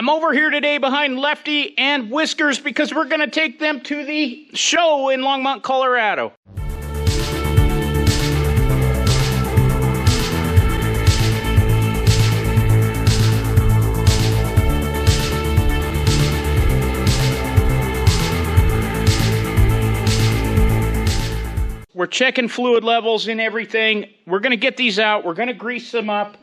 I'm over here today behind Lefty and Whiskers because we're going to take them to the show in Longmont, Colorado. We're checking fluid levels and everything. We're going to get these out. We're going to grease them up.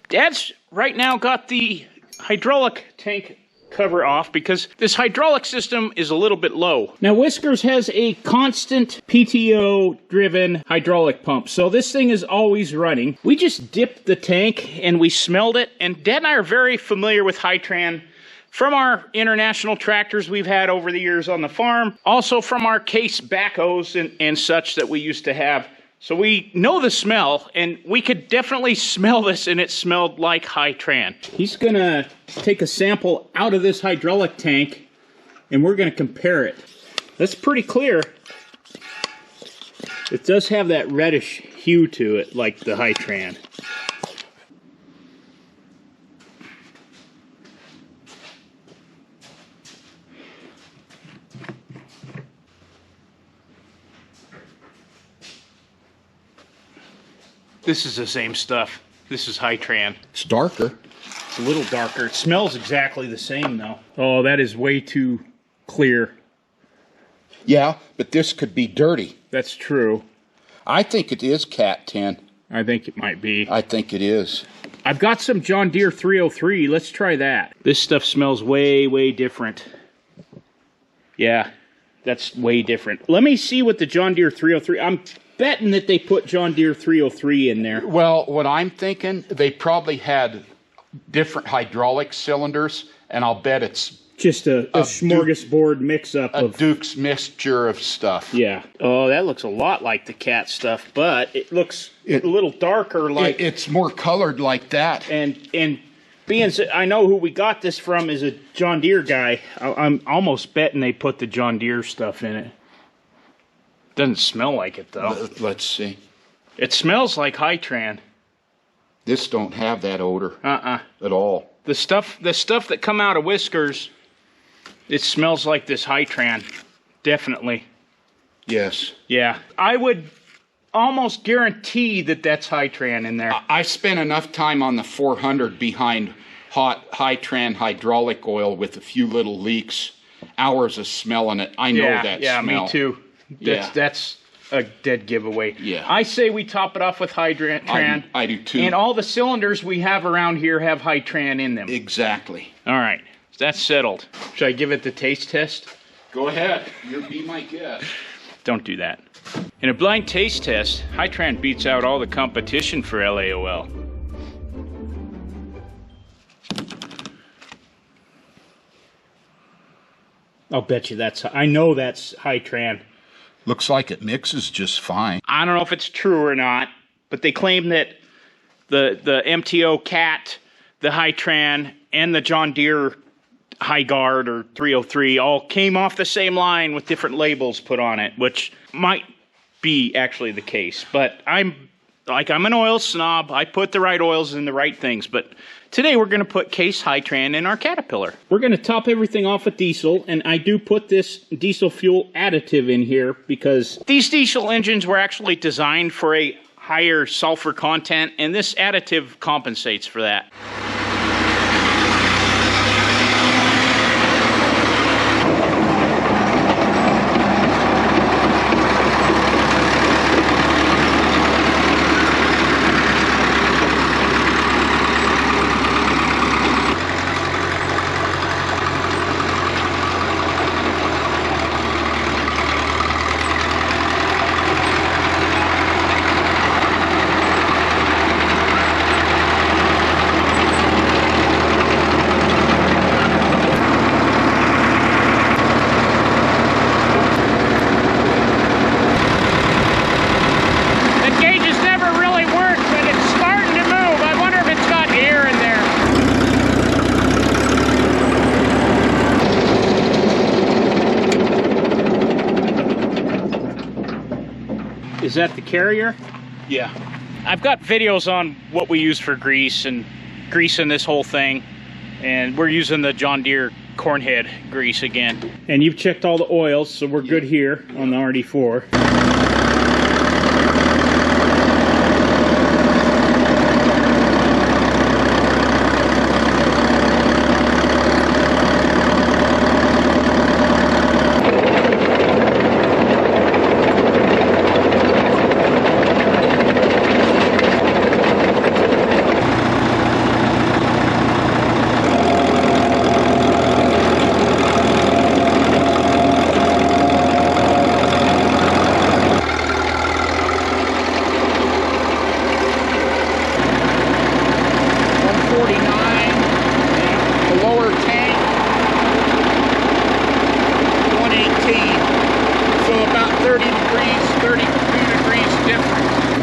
Dad's right now got the hydraulic tank cover off because this hydraulic system is a little bit low. Now Whiskers has a constant PTO driven hydraulic pump, so this thing is always running. We just dipped the tank and we smelled it, and Dad and I are very familiar with Hytran from our international tractors we've had over the years on the farm, also from our case backhoes and such that we used to have. So we know the smell, and we could definitely smell this, and it smelled like Hytran. He's gonna take a sample out of this hydraulic tank, and we're gonna compare it. That's pretty clear. It does have that reddish hue to it, like the Hytran. This is the same stuff. This is Hytran. It's darker. It's a little darker. It smells exactly the same, though. Oh, that is way too clear. Yeah, but this could be dirty. That's true. I think it is Cat 10. I think it might be. I think it is. I've got some John Deere 303. Let's try that. This stuff smells way, way different. Yeah, that's way different. Let me see what the John Deere 303... I'm betting that they put John Deere 303 in there. Well, what I'm thinking, they probably had different hydraulic cylinders, and I'll bet it's just a smorgasbord mix-up of Duke's mixture of stuff. Yeah. Oh, that looks a lot like the Cat stuff, but it looks a little darker. Like it's more colored like that. And being I know who we got this from is a John Deere guy. I'm almost betting they put the John Deere stuff in it. Doesn't smell like it, though. Let's see. It smells like Hytran. This don't have that odor. At all. The stuff that come out of Whiskers, it smells like this Hytran. Definitely. Yes. Yeah. I would almost guarantee that that's Hytran in there. I spent enough time on the 400 behind hot Hytran hydraulic oil with a few little leaks. Hours of smelling it. I know that smell. Yeah, me too. That's a dead giveaway. Yeah. I say we top it off with Hytran. I do too. And all the cylinders we have around here have Hytran in them. Exactly. All right. That's settled. Should I give it the taste test? Go ahead. You'll be my guest. Don't do that. In a blind taste test, Hytran beats out all the competition for LAOL. I'll bet you I know that's Hytran. Looks like it mixes just fine. I don't know if it's true or not, but they claim that the MTO Cat, the Hytran, and the John Deere High Guard or 303 all came off the same line with different labels put on it, which might be actually the case. But I'm an oil snob. I put the right oils in the right things, but today we're going to put case Hytran in our Caterpillar. We're going to top everything off with diesel, and I do put this diesel fuel additive in here because these diesel engines were actually designed for a higher sulfur content, and this additive compensates for that. Is that the carrier? Yeah. I've got videos on what we use for grease and greasing this whole thing. And we're using the John Deere cornhead grease again. And you've checked all the oils, so we're good here on the RD4.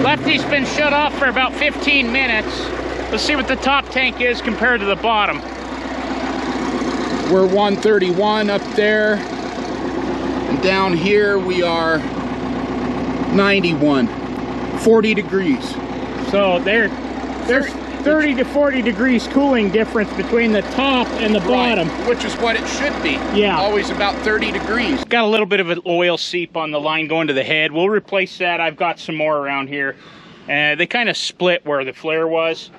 Lefty's been shut off for about 15 minutes. Let's see what the top tank is compared to the bottom. We're 131 up there. And down here we are 91. 40 degrees. So there's 30 to 40 degrees cooling difference between the top and the bottom. Right, which is what it should be. Yeah. Always about 30 degrees. Got a little bit of an oil seep on the line going to the head. We'll replace that. I've got some more around here. They kind of split where the flare was.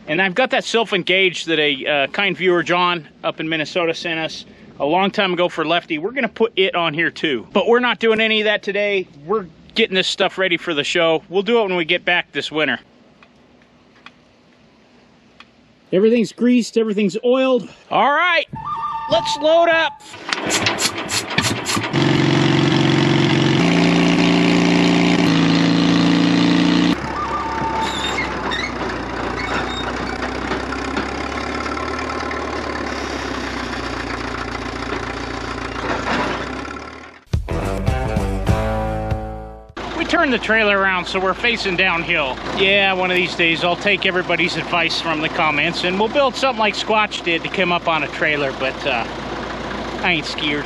And I've got that self-engaged that a kind viewer, John, up in Minnesota sent us a long time ago for Lefty. We're going to put it on here too. But we're not doing any of that today. We're getting this stuff ready for the show. We'll do it when we get back this winter. Everything's greased, everything's oiled. All right, let's load up. Turn the trailer around so we're facing downhill. Yeah, one of these days I'll take everybody's advice from the comments and we'll build something like Squatch did to come up on a trailer, but I ain't scared.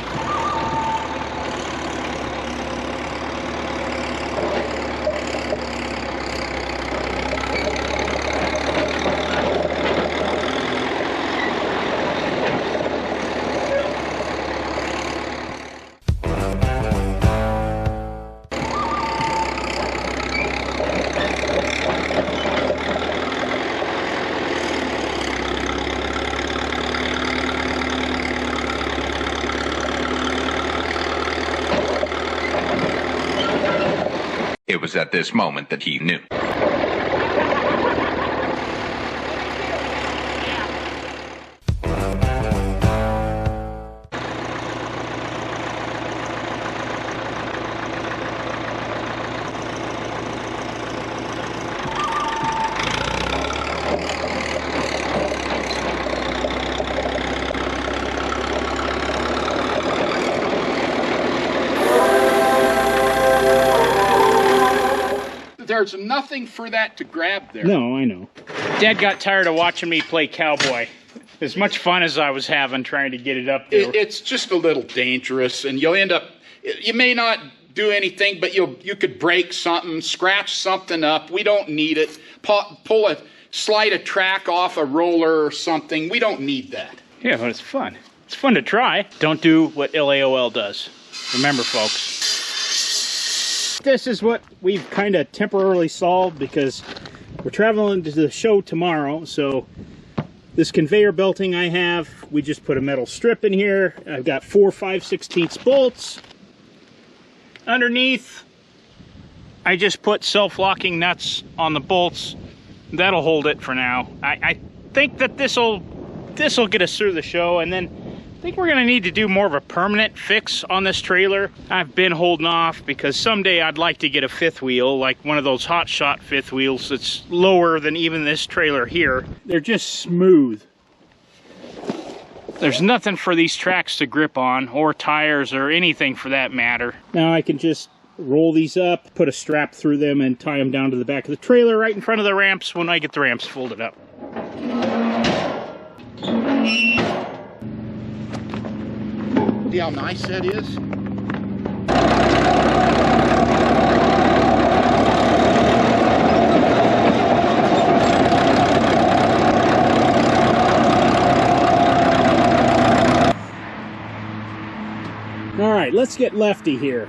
It was at this moment that he knew. There's nothing for that to grab there. No, I know. Dad got tired of watching me play cowboy. As much fun as I was having trying to get it up there. It's just a little dangerous, and you'll end up, you may not do anything, but you could break something, scratch something up. We don't need it. Slide a track off a roller or something. We don't need that. Yeah, but it's fun. It's fun to try. Don't do what LAOL does. Remember, folks. This is what we've kind of temporarily solved because we're traveling to the show tomorrow. So this conveyor belting I have, we just put a metal strip in here. I've got 4 5/16 bolts. Underneath, I just put self-locking nuts on the bolts. That'll hold it for now. I think that this'll get us through the show, and then I think we're gonna need to do more of a permanent fix on this trailer. I've been holding off because someday I'd like to get a fifth wheel, like one of those hot shot fifth wheels that's lower than even this trailer here. They're just smooth. There's nothing for these tracks to grip on, or tires, or anything for that matter. Now I can just roll these up, put a strap through them, and tie them down to the back of the trailer right in front of the ramps when I get the ramps folded up. See how nice that is? right, let's get Lefty here.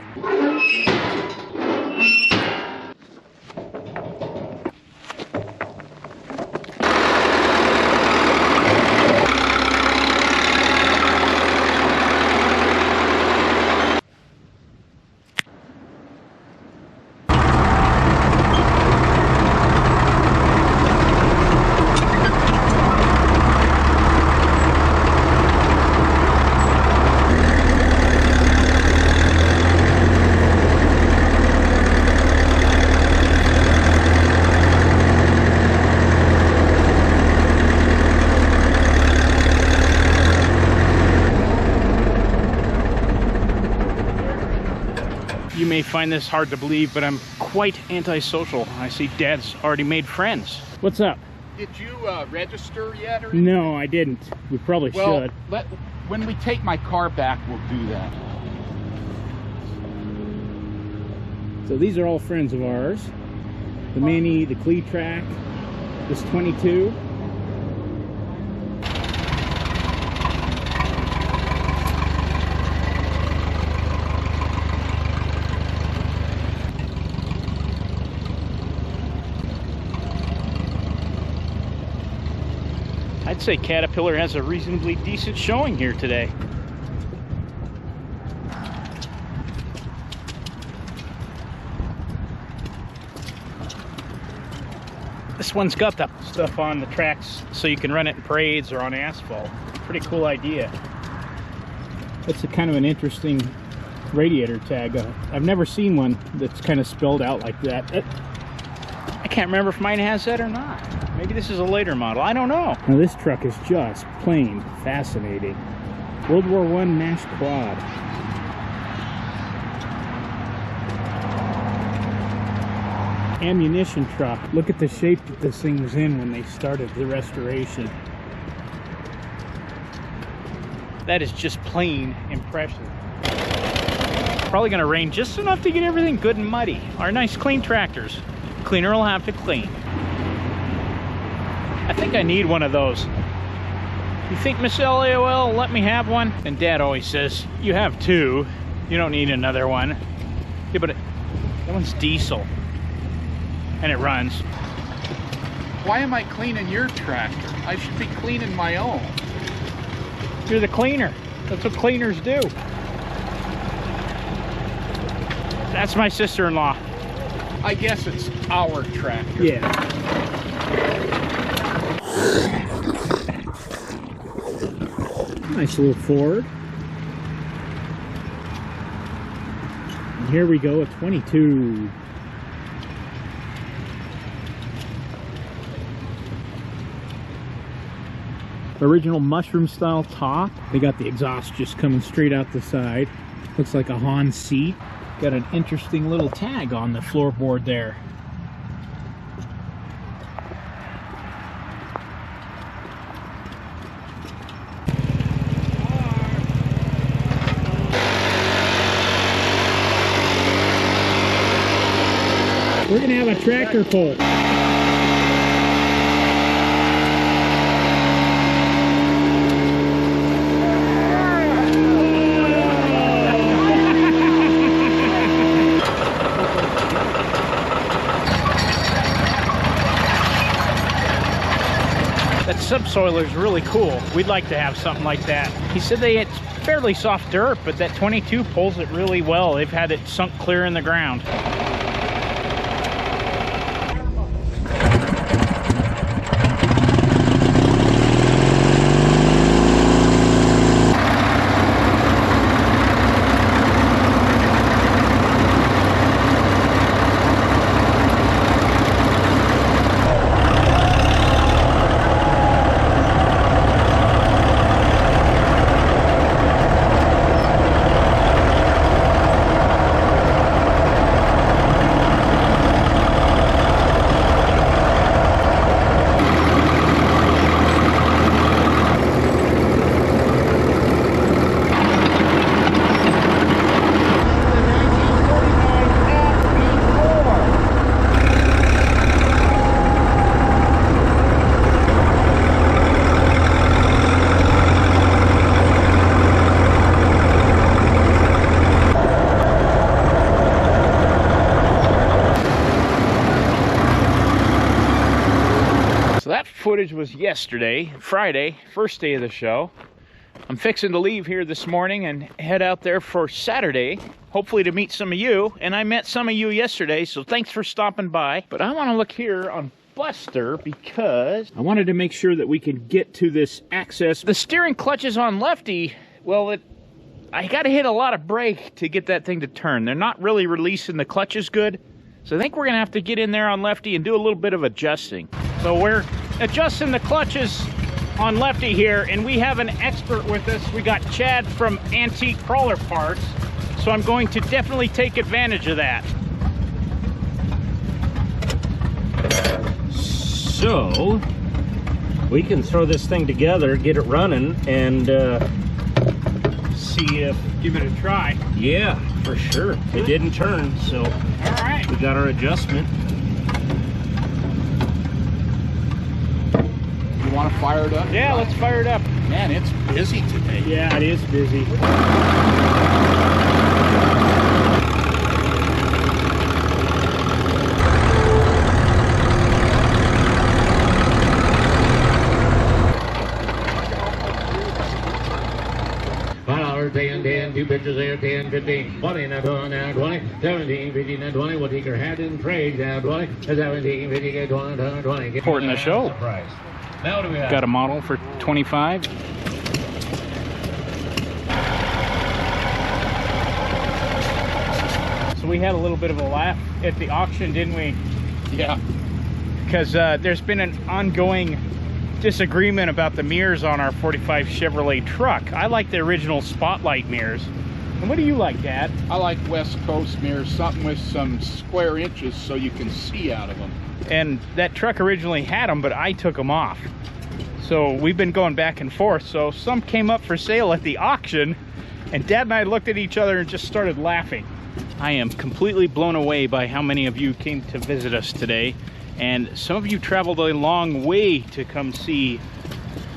You may find this hard to believe, but I'm quite antisocial. I see Dad's already made friends. What's up? Did you register yet? Or No, I didn't. We probably should. When we take my car back, we'll do that. So these are all friends of ours. The Mini, the Clee-Track, this 22. I'd say Caterpillar has a reasonably decent showing here today. This one's got the stuff on the tracks so you can run it in parades or on asphalt. Pretty cool idea. That's a kind of an interesting radiator tag. I've never seen one that's kind of spelled out like that. I can't remember if mine has that or not. Maybe this is a later model. I don't know. Now this truck is just plain fascinating. World War I mashed quad. Ammunition truck. Look at the shape that this thing was in when they started the restoration. That is just plain impressive. Probably gonna rain just enough to get everything good and muddy. Our nice clean tractors. Cleaner will have to clean. I think I need one of those. You think Miss LAOL will let me have one? And Dad always says, you have two. You don't need another one. Yeah, but that one's diesel. And it runs. Why am I cleaning your tractor? I should be cleaning my own. You're the cleaner. That's what cleaners do. That's my sister-in-law. I guess it's our tractor. Yeah. Nice little Ford. And here we go, a 22. Original mushroom style top. They got the exhaust just coming straight out the side. Looks like a Han seat. Got an interesting little tag on the floorboard there. We're gonna have a tractor pull. That subsoiler is really cool. We'd like to have something like that. He said it's fairly soft dirt, but that 22 pulls it really well. They've had it sunk clear in the ground. guys was yesterday, Friday, first day of the show. I'm fixing to leave here this morning and head out there for Saturday, hopefully to meet some of you. And I met some of you yesterday, so thanks for stopping by. But I want to look here on Buster because I wanted to make sure that we could get to this access. The steering clutches on Lefty, well, I got to hit a lot of brake to get that thing to turn. They're not really releasing the clutches good. So I think we're going to have to get in there on Lefty and do a little bit of adjusting. So we're adjusting the clutches on Lefty here, and we have an expert with us. We got Chad from Antique Crawler Parts, so I'm going to definitely take advantage of that. So we can throw this thing together, get it running, and see if... Give it a try. Yeah, for sure. It didn't turn, so All right. we got our adjustment. You want to fire it up? Yeah, let's fire it up. Man, it's busy today. Yeah, it is busy. $10, 10, 2 pictures there, 10, 15, 20, now 20, now 20, 17, 15, now 20, we'll take your hat and trade, now 20, 17, 15, 20, 20. Important the show. Price. Now what do we have? Got a model for 25. So we had a little bit of a laugh at the auction, didn't we? Yeah. Because there's been an ongoing disagreement about the mirrors on our 45 Chevrolet truck. I like the original Spotlight mirrors. And what do you like, Dad? I like West Coast mirrors, something with some square inches so you can see out of them. And that truck originally had them, but I took them off. So we've been going back and forth. So some came up for sale at the auction, and Dad and I looked at each other and just started laughing. I am completely blown away by how many of you came to visit us today. And some of you traveled a long way to come see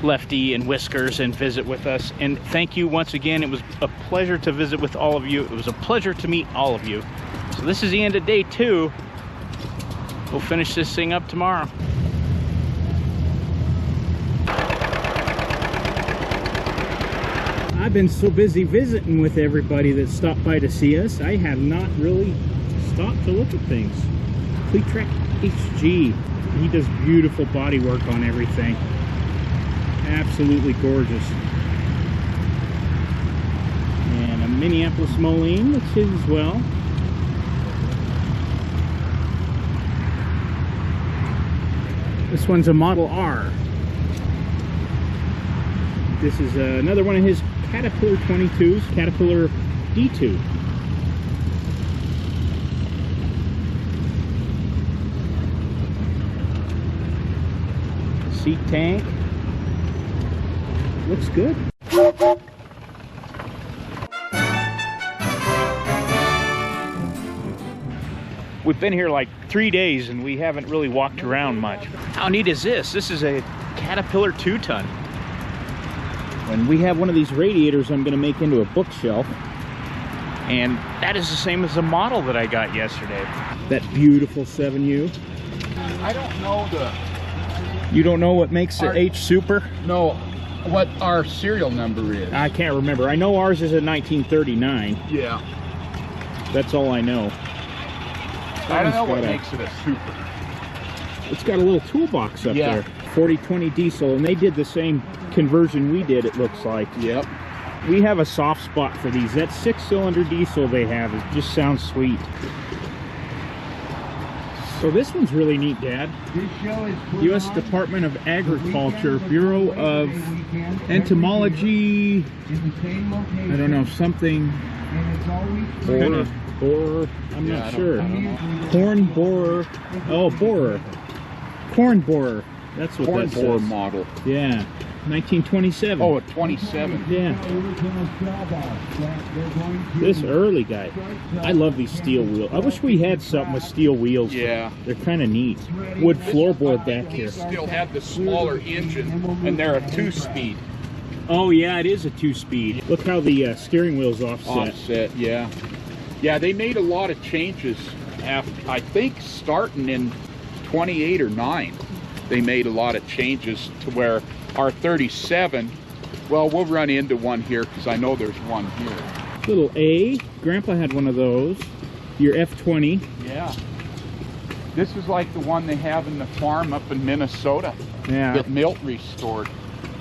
Lefty and Whiskers and visit with us. And thank you once again. It was a pleasure to visit with all of you. It was a pleasure to meet all of you. So this is the end of day 2. We'll finish this thing up tomorrow. I've been so busy visiting with everybody that stopped by to see us, I have not really stopped to look at things. Cleatrack HG. He does beautiful body work on everything. Absolutely gorgeous. And a Minneapolis Moline, that's his as well. This one's a Model R. This is another one of his Caterpillar 22s, Caterpillar D4 seat tank. Looks good. We've been here like 3 days and we haven't really walked around much. How neat is this? This is a Caterpillar 2-ton. And we have one of these radiators I'm going to make into a bookshelf. And that is the same as the model that I got yesterday. That beautiful 7U. I don't know You don't know what makes the H Super? No, what our serial number is. I can't remember. I know ours is a 1939. Yeah. That's all I know. I don't know what makes it a super. It's got a little toolbox up there. 4020 diesel, and they did the same conversion we did, it looks like. Yep. We have a soft spot for these. That 6-cylinder diesel they have, it just sounds sweet. So this one's really neat, Dad. U.S. Department of Agriculture, Bureau of Entomology, I don't know, something, borer, I'm not sure. Corn borer, oh, borer. Corn borer, that's what that says. Corn borer model. Yeah, 1927. Oh, a 27. Yeah. This early guy. I love these steel wheels. I wish we had something with steel wheels. Yeah. They're kind of neat. Wood floorboard back here. Still have the smaller engine, and they're a 2-speed. Oh yeah, it is a 2-speed. Look how the steering wheel's offset. Offset, yeah. Yeah, they made a lot of changes, I think starting in 28 or 9. they made a lot of changes to where our 37, well, we'll run into one here because I know there's one here. Little A. Grandpa had one of those. Your F20. Yeah. This is like the one they have in the farm up in Minnesota. Yeah. That Milt restored.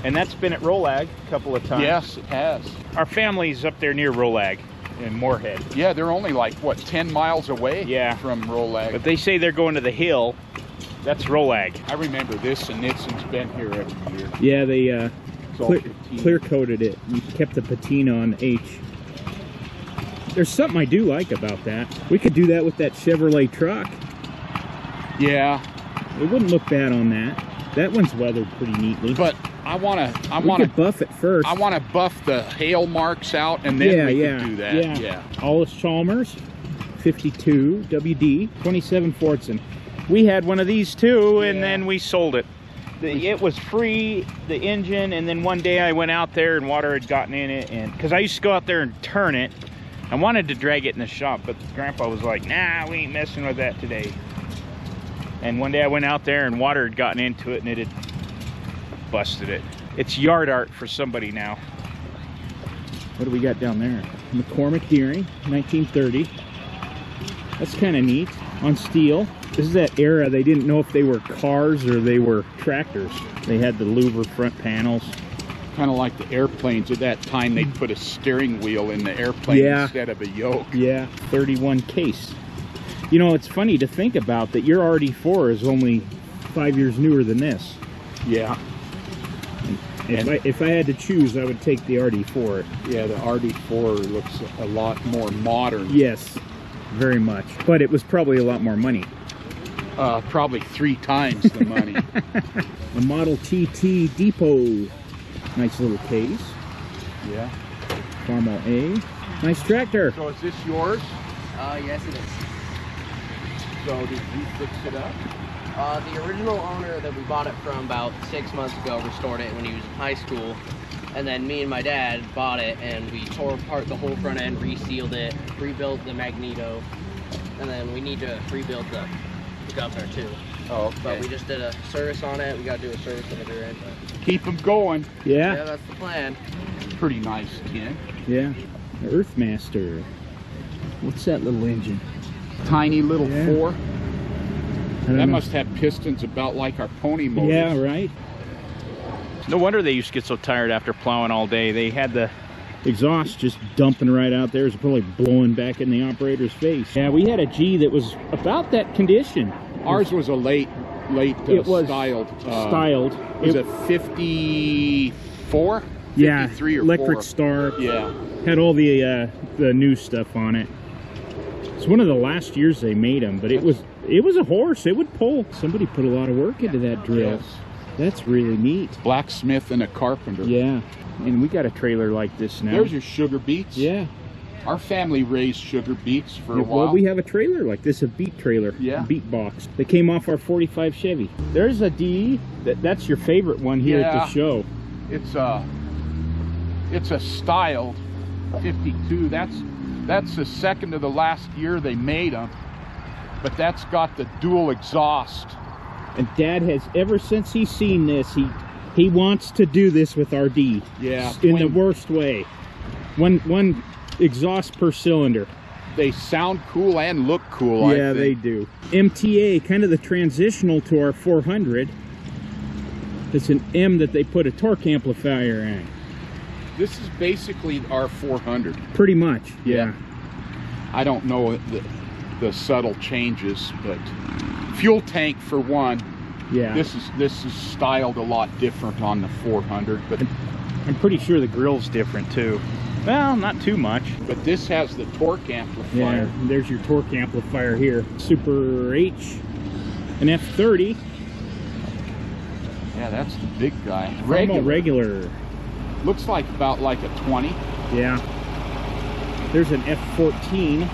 And that's been at Rolag a couple of times. Yes, it has. Our family's up there near Rolag in Moorhead. Yeah, they're only like, what, 10 miles away from Rolag. But they say they're going to the hill. That's Rolag. I remember this, and Nitson's been here every year. Yeah, they It's clear coated it and kept the patina on the H. There's something I do like about that. We could do that with that Chevrolet truck. Yeah. It wouldn't look bad on that. That one's weathered pretty neatly. But I want we to could buff it first. I want to buff the hail marks out, and then we can do that. Yeah. Allis Chalmers, 52 WD, 27 Fortson. We had one of these too, and then we sold it. It was free, the engine, and then one day I went out there and water had gotten in it, and because I used to go out there and turn it. I wanted to drag it in the shop, but Grandpa was like, nah, we ain't messing with that today. And one day I went out there and water had gotten into it, and it had busted it. It's yard art for somebody now. What do we got down there? McCormick Deering, 1930. That's kind of neat. On steel. This is that era they didn't know if they were cars or they were tractors. They had the louver front panels. Kind of like the airplanes. At that time, they'd put a steering wheel in the airplane instead of a yoke. Yeah, 31 case. You know, it's funny to think about that your RD4 is only 5 years newer than this. Yeah. If I had to choose, I would take the RD4. Yeah, the RD4 looks a lot more modern. Yes, very much. But it was probably a lot more money. Probably 3 times the money. A Model TT Depot. Nice little case. Yeah. Farmall A. Nice tractor. So is this yours? Yes, it is. So did you fix it up? The original owner that we bought it from about 6 months ago restored it when he was in high school. And then me and my dad bought it and we tore apart the whole front end, resealed it, rebuilt the magneto. And then we need to rebuild the governor too. Oh, okay. But we just did a service on it. We got to do a service on the rear end. Keep them going. Yeah. Yeah, that's the plan. Pretty nice tin. Yeah. The Earthmaster. What's that little engine? Tiny little 4. That That must have pistons about like our pony motors. Yeah, right. No wonder they used to get so tired after plowing all day. They had the exhaust just dumping right out there. It's probably blowing back in the operator's face. Yeah, we had a G that was about that condition. Ours was a late it was styled. Styled. Was it 54? Yeah, 53 or electric 4? start. Yeah. Had all the new stuff on it. It's one of the last years they made them, but it was a horse. It would pull. Somebody put a lot of work into that drill. Yes. That's really neat. Blacksmith and a carpenter. Yeah, and we got a trailer like this now. There's your sugar beets. Yeah. Our family raised sugar beets for a while. Well, we have a trailer like this, a beet trailer. Yeah. Beet box. They came off our 45 Chevy. There's a D. That's your favorite one here at the show. It's a styled 52. That's the second to the last year they made them. But that's got the dual exhaust. And Dad has, ever since he's seen this, he wants to do this with our D. Yeah. In the worst way. One exhaust per cylinder. They sound cool and look cool. Yeah, I they think. do. MTA, kind of the transitional to our 400. It's an M that they put a torque amplifier in. This is basically our 400. Pretty much, yeah. I don't know the subtle changes, but fuel tank for one. Yeah. This is styled a lot different on the 400, but I'm pretty sure the grill's different too. Well, not too much. But this has the torque amplifier. Yeah, there's your torque amplifier here. Super H, an F30. Yeah, that's the big guy. Regular. Looks like about like a 20. Yeah. There's an F14.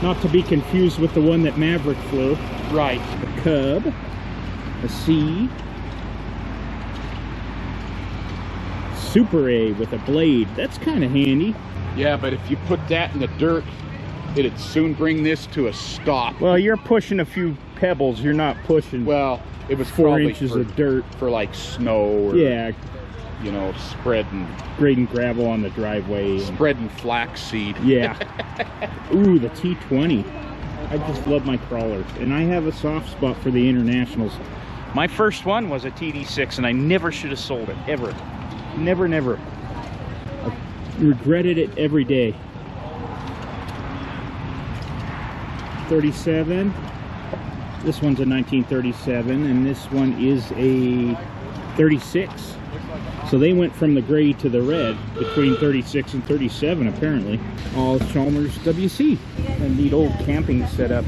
Not to be confused with the one that Maverick flew. Right. A Cub. A C. Super A with a blade. That's kind of handy. Yeah, but if you put that in the dirt, it'd soon bring this to a stop. Well, you're pushing a few pebbles. You're not pushing. Well, it was 4 probably inches for, of dirt. for like snow or, Yeah, you know, spreading grading gravel on the driveway. spreading flaxseed. Yeah. Ooh, the T20. I just love my crawlers, and I have a soft spot for the internationals. My first one was a TD6, and I never should have sold it, ever. Never, never. I regretted it every day. 37. This one's a 1937, and this one is a 36. So they went from the gray to the red between 36 and 37, apparently. All Chalmers WC. A neat old camping setup.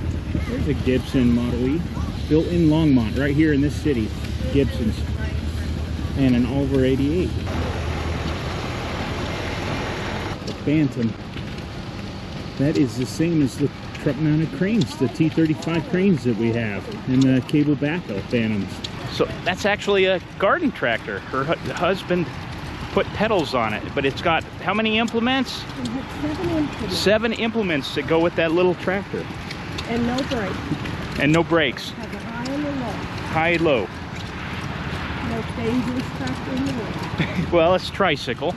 There's a Gibson Model E, built in Longmont, right here in this city. Gibson's. And an Oliver 88. The Bantam. That is the same as the truck-mounted cranes, the T35 cranes that we have, and the cable backhoe Phantoms. So that's actually a garden tractor. Her husband put pedals on it, but it's got how many implements? 7 implements. 7 implements to go with that little tractor. And no brakes. And no brakes. Has a high and a low. High, low. Most dangerous tractor in the world. Well, it's tricycle.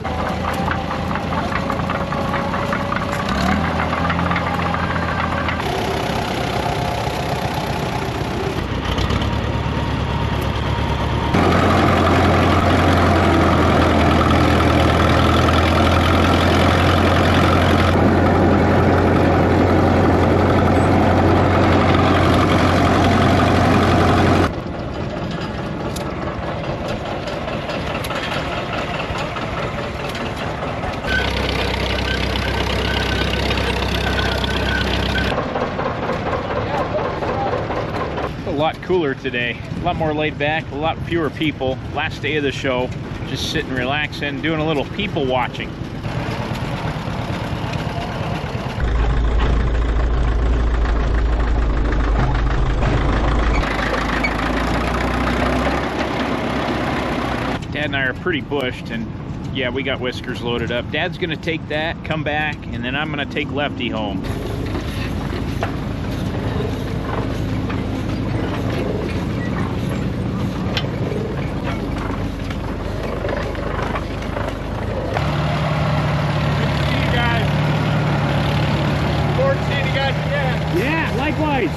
A lot cooler today, a lot more laid back, a lot fewer people. Last day of the show, just sitting relaxing, doing a little people watching. Dad and I are pretty bushed, and yeah, we got Whiskers loaded up. Dad's gonna take that, come back, and then I'm gonna take Lefty home. Yeah, likewise.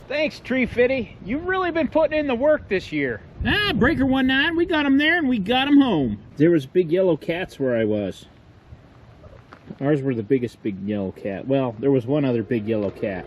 Thanks, Tree Fitty. You've really been putting in the work this year. Ah, Breaker 19, we got him there and we got him home. There was big yellow cats where I was. Ours were the biggest big yellow cat. Well, there was one other big yellow cat.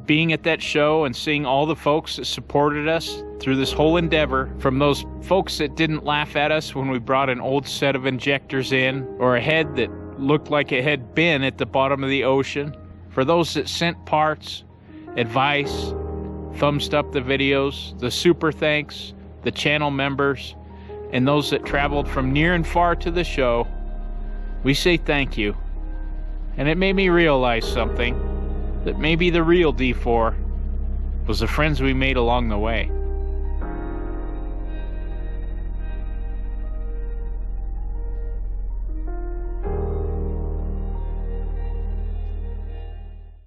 Being at that show and seeing all the folks that supported us through this whole endeavor, from those folks that didn't laugh at us when we brought an old set of injectors in, or a head that looked like it had been at the bottom of the ocean, for those that sent parts, advice, thumbs up the videos, the super thanks, the channel members, and those that traveled from near and far to the show, we say thank you. And it made me realize something, that maybe the real D4 was the friends we made along the way.